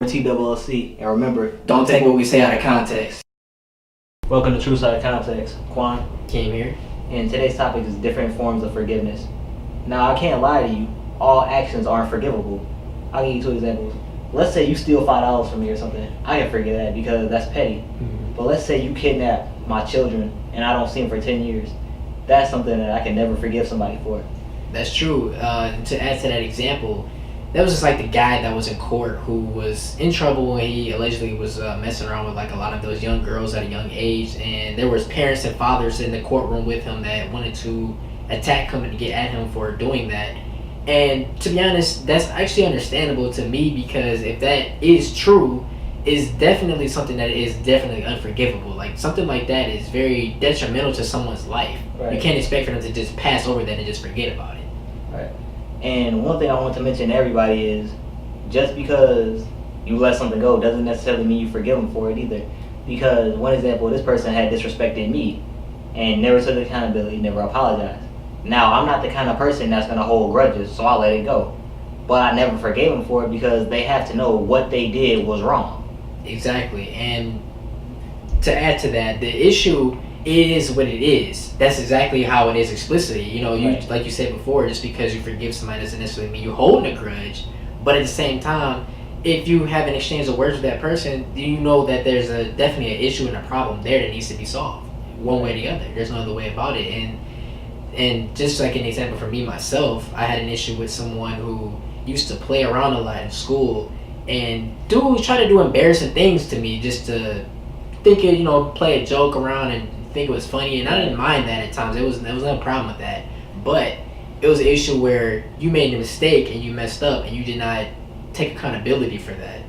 TWC, and remember, Don't take what we say out of context. welcome to True Side of Context. Quan, Came here. and today's topic is different forms of forgiveness. Now, I can't lie to you, all actions aren't forgivable. I'll give you two examples. Let's say you steal $5 from me or something. I can forgive that because that's petty. But let's say you kidnap my children and I don't see them for 10 years. That's something that I can never forgive somebody for. That's true. To add to that example, that was just like the guy that was in court who was in trouble when he allegedly was messing around with like a lot of those young girls at a young age, and there was parents and fathers in the courtroom with him that wanted to attack him and to get at him for doing that. And to be honest, that's actually understandable to me, because if that is true, is definitely something that is definitely unforgivable. Like something like that is very detrimental to someone's life. Right. You can't expect for them to just pass over that and just forget about it. Right. And one thing I want to mention to everybody is just because you let something go doesn't necessarily mean you forgive them for it either. Because one example, this person had disrespected me and never took accountability, never apologized. Now, I'm not the kind of person that's going to hold grudges, so I let it go. But I never forgave them for it because they have to know what they did was wrong. Exactly. And to add to that, the issue is what it is. That's exactly how it is explicitly. You know, you Right. like you said before, just because you forgive somebody doesn't necessarily mean you're holding a grudge. But at the same time, if you have an exchange of words with that person, you know that there's definitely an issue and a problem there that needs to be solved one way or the other. There's no other way about it. And just like an example for me myself, I had an issue with someone who used to play around a lot in school, and dude tried to do embarrassing things to me just to think it, play a joke around and think it was funny, and I didn't mind that at times. There was no problem with that, but it was an issue where you made a mistake and you messed up and you did not take accountability for that.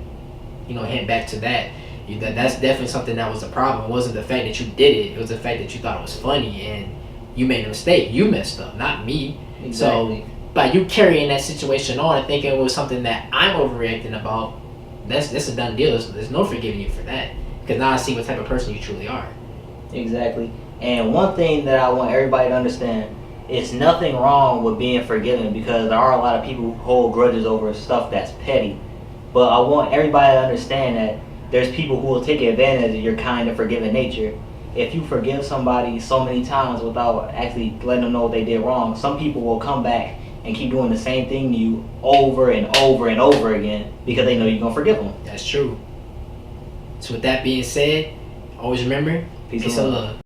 Head back to that. That's definitely something that was a problem. It wasn't the fact that you did it; it was the fact that you thought it was funny and you made a mistake. You messed up, not me. Exactly. So by you carrying that situation on and thinking it was something that I'm overreacting about, that's a done deal. There's no forgiving you for that, because now I see what type of person you truly are. Exactly. And one thing that I want everybody to understand, it's nothing wrong with being forgiven, because there are a lot of people who hold grudges over stuff that's petty. But I want everybody to understand that there's people who will take advantage of your kind and forgiving nature. If you forgive somebody so many times without actually letting them know what they did wrong, some people will come back and keep doing the same thing to you over and over and over again because they know you're going to forgive them. That's true. So with that being said, always remember, Peace peace and and love. love.